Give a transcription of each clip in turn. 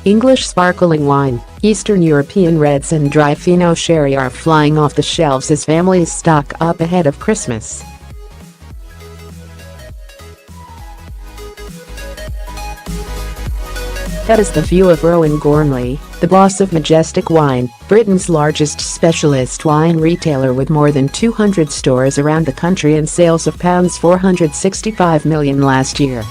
English sparkling wine, Eastern European reds and dry fino sherry are flying off the shelves as families stock up ahead of Christmas. That is the view of Rowan Gormley, the boss of Majestic Wine, Britain's largest specialist wine retailer with more than 200 stores around the country and sales of £465 million last year.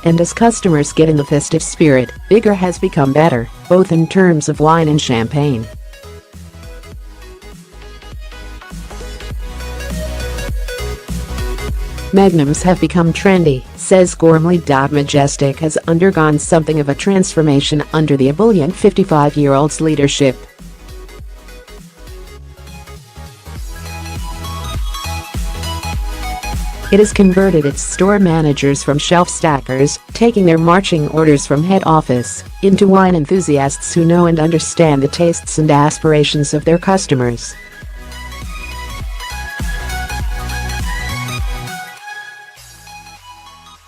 And as customers get in the festive spirit, bigger has become better, both in terms of wine and champagne. Magnums have become trendy, says Gormley.Majestic has undergone something of a transformation under the ebullient 55-year-old's leadership. It has converted its store managers from shelf stackers, taking their marching orders from head office, into wine enthusiasts who know and understand the tastes and aspirations of their customers.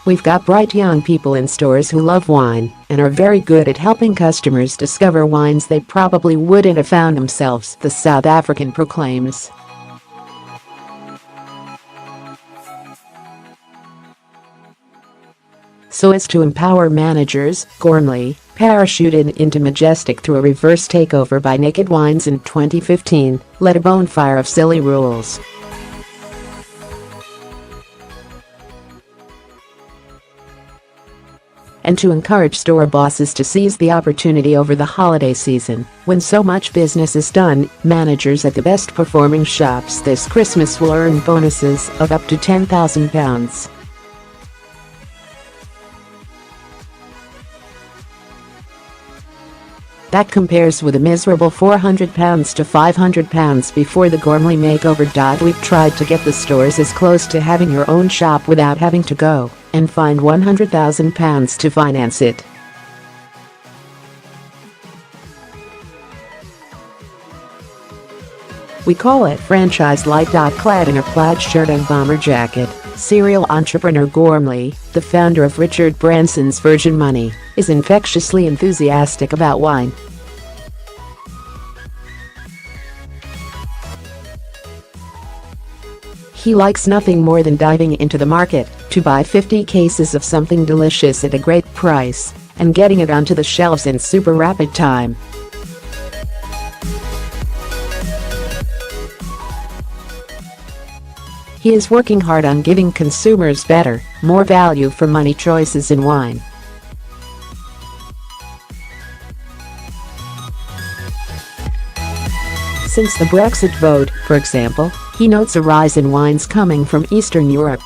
We've got bright young people in stores who love wine and are very good at helping customers discover wines they probably wouldn't have found themselves, the South African proclaims. So as to empower managers, Gormley parachuted into Majestic through a reverse takeover by Naked Wines in 2015, led a bonfire of silly rules. And to encourage store bosses to seize the opportunity over the holiday season, when so much business is done, managers at the best performing shops this Christmas will earn bonuses of up to £10,000. That compares with a miserable £400 to £500 before the Gormley makeover. We've tried to get the stores as close to having your own shop without having to go and find £100,000 to finance it. We call it franchise-like. Clad in a plaid shirt and bomber jacket, serial entrepreneur Gormley, the founder of Richard Branson's Virgin Money, is infectiously enthusiastic about wine. He likes nothing more than diving into the market to buy 50 cases of something delicious at a great price and getting it onto the shelves in super rapid time. He is working hard on giving consumers better, more value for money choices in wine. Since the Brexit vote, for example, he notes a rise in wines coming from Eastern Europe.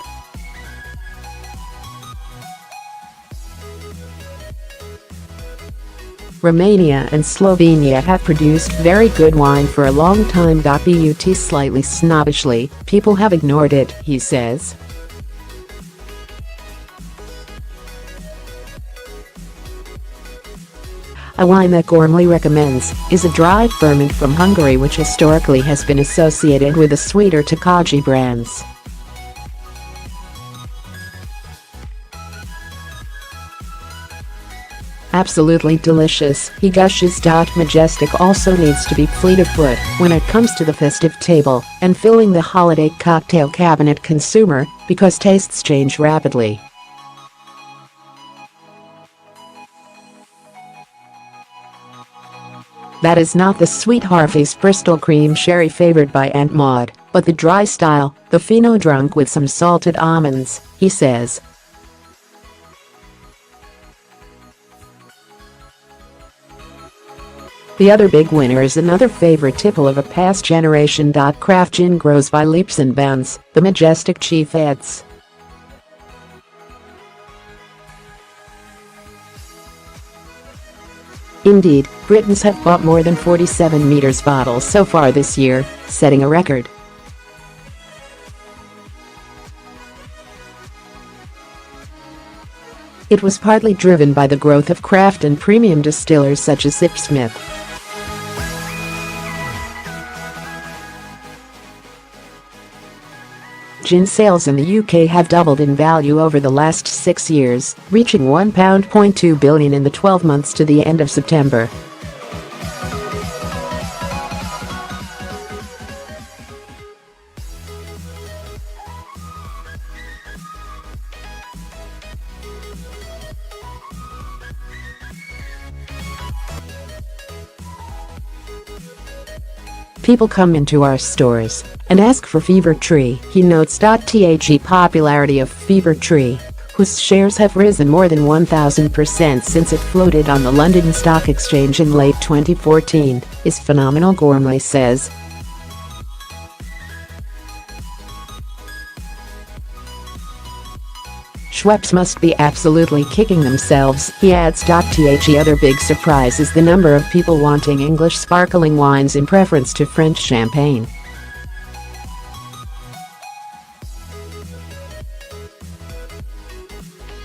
Romania and Slovenia have produced very good wine for a long time. But slightly snobbishly, people have ignored it, he says. A wine that Gormley recommends is a dry ferment from Hungary, which historically has been associated with the sweeter Techcology brands. Absolutely delicious, he gushes. Majestic also needs to be fleet of foot when it comes to the festive table and filling the holiday cocktail cabinet consumer, because tastes change rapidly. That is not the sweet Harveys Bristol Cream sherry favored by Aunt Maud, but the dry style, the fino drunk with some salted almonds, he says. The other big winner is another favorite tipple of a past generation. Craft gin grows by leaps and bounds, the Majestic chief adds. Indeed, Britons have bought more than 47 meters bottles so far this year, setting a record. It was partly driven by the growth of craft and premium distillers such as Smith. Gin sales in the UK have doubled in value over the last 6 years, reaching £1.2 billion in the 12 months to the end of September. People come into our stores and ask for Fever Tree. He notes. The popularity of Fever Tree, whose shares have risen more than 1,000% since it floated on the London Stock Exchange in late 2014, is phenomenal, Gormley says. Schweppes must be absolutely kicking themselves, he adds. The other big surprise is the number of people wanting English sparkling wines in preference to French champagne.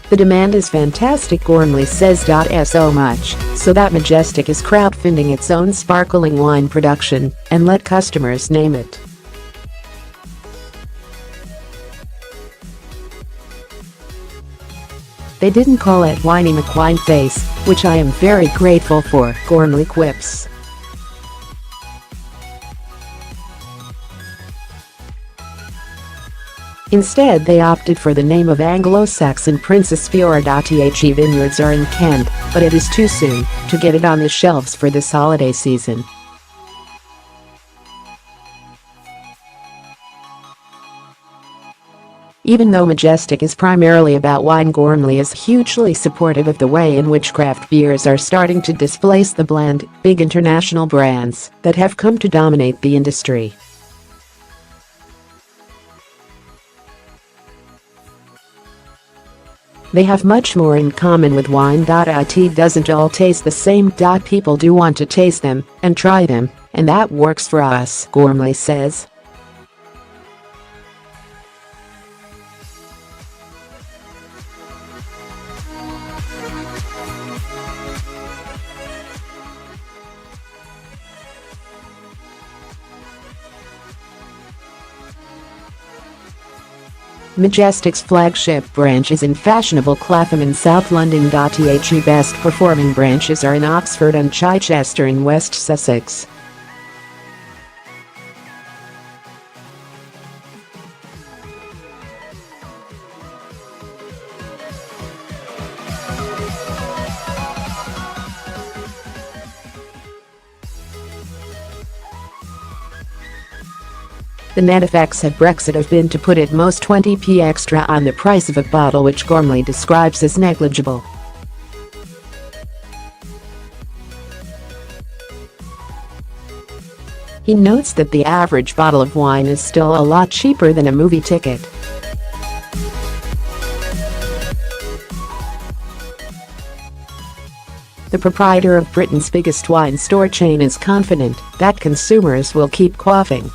The demand is fantastic, Gormley says. So much so that Majestic is crowdfunding its own sparkling wine production and let customers name it. They didn't call it Winey McWine Face, which I am very grateful for, Gormley quips. Instead, they opted for the name of Anglo-Saxon Princess Fiora.The vineyards are in Kent, but it is too soon to get it on the shelves for this holiday season. Even though Majestic is primarily about wine, Gormley is hugely supportive of the way in which craft beers are starting to displace the bland, big international brands that have come to dominate the industry. They have much more in common with wine.It doesn't all taste the same. People do want to taste them and try them, and that works for us, Gormley says. Majestic's flagship branch is in fashionable Clapham in South London. The best performing branches are in Oxford and Chichester in West Sussex. The net effects of Brexit have been, to put it most, 20p extra on the price of a bottle, which Gormley describes as negligible. He notes that the average bottle of wine is still a lot cheaper than a movie ticket. The proprietor of Britain's biggest wine store chain is confident that consumers will keep quaffing